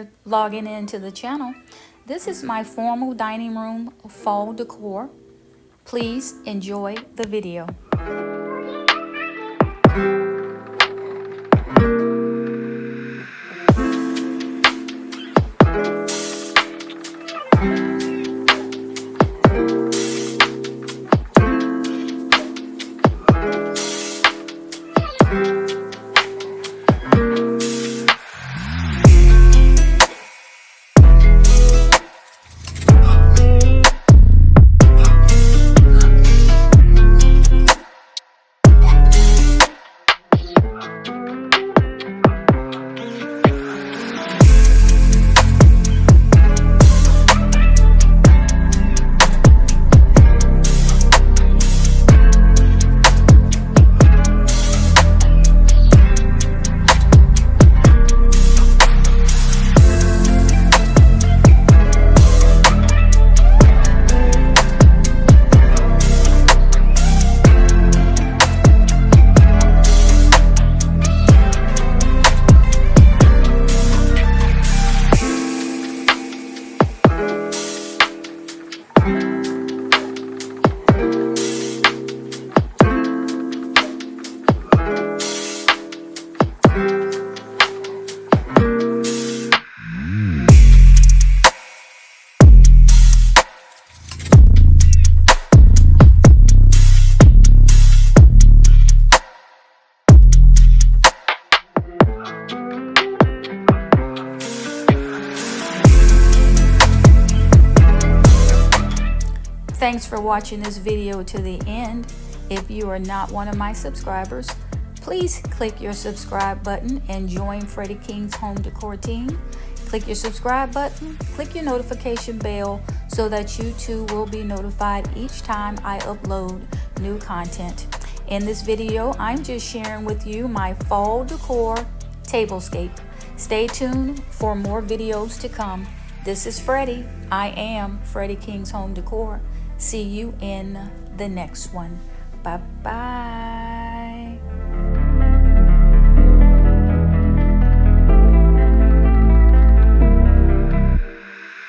you're logging into the channel. This is my formal dining room fall decor. Please enjoy the video. Thanks for watching this video to the end. If you are not one of my subscribers, please click your subscribe button and join Freddie King's home decor team. Click your subscribe button, click your notification bell so that you too will be notified each time I upload new content. In this video, I'm just sharing with you my fall decor tablescape. Stay tuned for more videos to come. This is Freddie. I am Freddie King's home decor. See you in the next one. Bye-bye.